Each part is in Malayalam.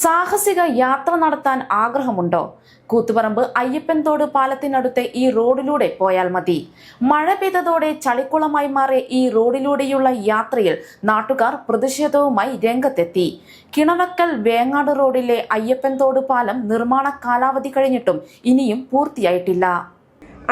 സാഹസിക യാത്ര നടത്താൻ ആഗ്രഹമുണ്ടോ? കൂത്തുപറമ്പ് അയ്യപ്പൻതോട് പാലത്തിനടുത്തെ ഈ റോഡിലൂടെ പോയാൽ മതി. മഴ പെയ്തതോടെ ചളിക്കുളമായി മാറിയ ഈ റോഡിലൂടെയുള്ള യാത്രയിൽ നാട്ടുകാർ പ്രതിഷേധവുമായി രംഗത്തെത്തി. കിണവക്കൽ വേങ്ങാട് റോഡിലെ അയ്യപ്പൻതോട് പാലം നിർമ്മാണ കാലാവധി കഴിഞ്ഞിട്ടും ഇനിയും പൂർത്തിയായിട്ടില്ല.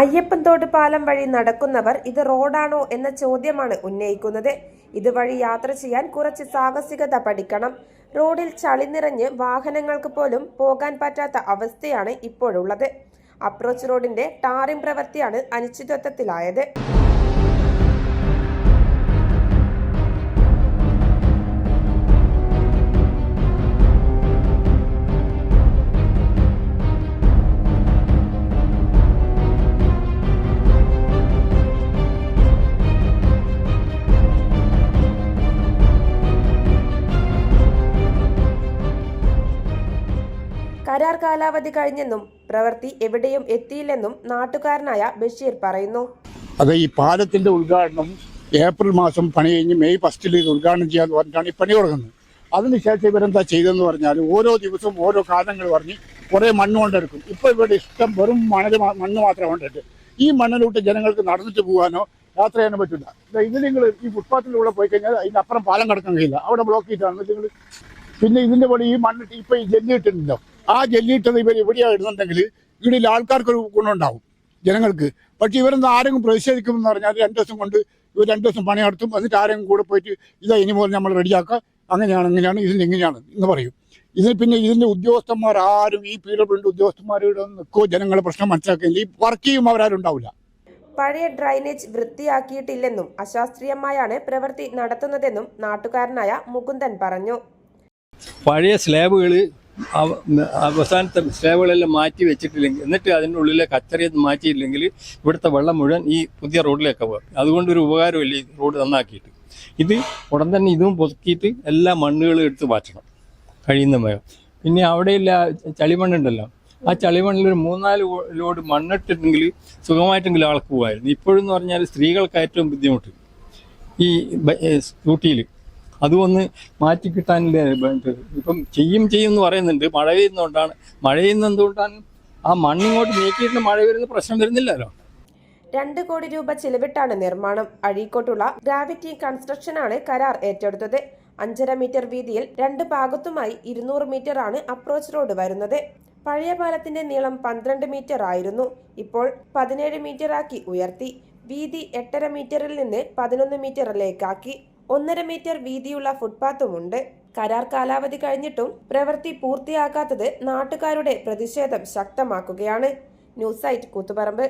അയ്യപ്പൻതോട് പാലം വഴി നടക്കുന്നവർ ഇത് റോഡാണോ എന്ന ചോദ്യമാണ് ഉന്നയിക്കുന്നത്. ഇതുവഴി യാത്ര ചെയ്യാൻ കുറച്ച് സാഹസികത പഠിക്കണം. റോഡിൽ ചളി നിറഞ്ഞ് വാഹനങ്ങൾക്ക് പോലും പോകാൻ പറ്റാത്ത അവസ്ഥയാണ് ഇപ്പോഴുള്ളത്. അപ്രോച്ച് റോഡിന്റെ ടാറിംഗ് പ്രവൃത്തിയാണ് അനിശ്ചിതത്വത്തിലായത്. കരാർ കാലാവധി കഴിഞ്ഞെന്നും പ്രവൃത്തി എവിടെയും എത്തിയില്ലെന്നും നാട്ടുകാരനായ ബഷീർ പറയുന്നു. അത് ഈ പാലത്തിന്റെ ഉദ്ഘാടനം ഏപ്രിൽ മാസം പണി കഴിഞ്ഞ് മെയ് 1 ഇത് ഉദ്ഘാടനം ചെയ്യാന്ന് പറഞ്ഞിട്ടാണ് ഈ പണി തുടങ്ങുന്നത്. അതിനുശേഷം ഇവരെന്താ ചെയ്തെന്ന് പറഞ്ഞാൽ ഓരോ ദിവസവും ഓരോ കാരണങ്ങൾ പറഞ്ഞ് കുറെ മണ്ണ് കൊണ്ടെടുക്കും. ഇപ്പൊ ഇവിടെ ഇഷ്ടം വെറും മണ്ണ് മാത്രം കൊണ്ടിട്ട് ഈ മണ്ണിലൂട്ട് ജനങ്ങൾക്ക് നടന്നിട്ട് പോകാനോ യാത്ര ചെയ്യാനോ പറ്റില്ല. ഇത് നിങ്ങൾ ഈ ഫുട്പാത്തിലൂടെ പോയി കഴിഞ്ഞാൽ അതിന്റെ അപ്പുറം പാലം കടക്കാൻ കഴിയില്ല, അവിടെ ബ്ലോക്ക് ചെയ്തിട്ടാണ് നിങ്ങൾ. പിന്നെ ഇതിന്റെ പോലെ ഈ മണ്ണിട്ട് ഇപ്പൊ ഈ ജല്ലിയിട്ടുണ്ടല്ലോ, ആ ജല്ലിയിട്ടത് ഇവർ എവിടെയാണ് ഇടുന്നുണ്ടെങ്കിൽ ഇവിടെ ആൾക്കാർക്ക് ഒരു ഗുണമുണ്ടാവും ജനങ്ങൾക്ക്. പക്ഷെ ഇവരെന്താ ആരെങ്കിലും പ്രതിഷേധിക്കുമെന്ന് പറഞ്ഞാൽ 2 ദിവസം കൊണ്ട് ഇവർ 2 ദിവസം പണി നടത്തും. എന്നിട്ട് ആരെങ്കിലും കൂടെ പോയിട്ട് ഇതാ ഇനി മുതൽ നമ്മൾ റെഡിയാക്കുക, അങ്ങനെയാണ് ഇതിന് എങ്ങനെയാണ് എന്ന് പറയും. ഇതിന് പിന്നെ ഇതിന്റെ ഉദ്യോഗസ്ഥന്മാർ ആരും ഈ പീഡബ്ല്യൂഡിന്റെ ഉദ്യോഗസ്ഥന്മാരുടെ നിൽക്കോ ജനങ്ങളെ പ്രശ്നം മനസ്സിലാക്കില്ല. ഈ വർക്ക് ചെയ്യും അവരാരും ഉണ്ടാവില്ല. പഴയ ഡ്രൈനേജ് വൃത്തിയാക്കിയിട്ടില്ലെന്നും അശാസ്ത്രീയമായാണ് പ്രവൃത്തി നടത്തുന്നതെന്നും നാട്ടുകാരനായ മുകുന്ദൻ പറഞ്ഞു. പഴയ സ്ലാബുകൾ അവസാനത്തെ സ്ലാബുകളെല്ലാം മാറ്റി വെച്ചിട്ടില്ലെങ്കിൽ, എന്നിട്ട് അതിൻ്റെ ഉള്ളിലെ കച്ചറയൊന്നും മാറ്റിയില്ലെങ്കിൽ ഇവിടുത്തെ വെള്ളം മുഴുവൻ ഈ പുതിയ റോഡിലേക്ക് പോകും. അതുകൊണ്ടൊരു ഉപകാരമില്ല ഈ റോഡ് നന്നാക്കിയിട്ട്. ഇത് ഉടൻ തന്നെ ഇതും പൊതുക്കിയിട്ട് എല്ലാ മണ്ണുകളും എടുത്ത് മാറ്റണം കഴിയുന്ന മയം. പിന്നെ അവിടെയില്ല ചളിമണ്ണുണ്ടല്ലോ, ആ ചളിമണ്ണിലൊരു 3-4 ലോഡ് മണ്ണിട്ടിട്ടെങ്കിൽ സുഖമായിട്ടെങ്കിലും ആൾക്ക് പോകുമായിരുന്നു. ഇപ്പോഴെന്ന് പറഞ്ഞാൽ സ്ത്രീകൾക്ക് ഏറ്റവും ബുദ്ധിമുട്ട് ഈ സ്കൂട്ടിയിൽ അതുമൊന്ന് മാറ്റി കിട്ടാനില്ലേ. ഇപ്പം ചെയ്യും എന്ന് പറയുന്നുണ്ട്. മഴ പെയ്യുന്നതുകൊണ്ടാണ് ആ മണ്ണിങ്ങോട്ട് നീക്കിയിട്ട് മഴ വരുന്ന പ്രശ്നം വരുന്നില്ലല്ലോ. 2 കോടി രൂപ ചിലവിട്ടാണ് നിർമ്മാണം. അഴീക്കോട്ടുള്ള ഗ്രാവിറ്റി കൺസ്ട്രക്ഷനാണ് കരാർ ഏറ്റെടുത്തത്. 5.5 മീറ്റർ വീതിയിൽ 2 ഭാഗത്തുമായി 200 മീറ്റർ ആണ് അപ്രോച്ച് റോഡ് വരുന്നത്. പഴയ പാലത്തിന്റെ നീളം 12 മീറ്റർ ആയിരുന്നു, ഇപ്പോൾ 17 മീറ്റർ ആക്കി ഉയർത്തി. വീതി 8.5 മീറ്ററിൽ നിന്ന് 11 മീറ്ററിലേക്കാക്കി. 1.5 മീറ്റർ വീതിയുള്ള ഫുട്പാത്തുമുണ്ട്. കരാർ കാലാവധി കഴിഞ്ഞിട്ടും പ്രവൃത്തി പൂർത്തിയാക്കാത്തത് നാട്ടുകാരുടെ പ്രതിഷേധം ശക്തമാക്കുകയാണ്. News site Koothuparamba.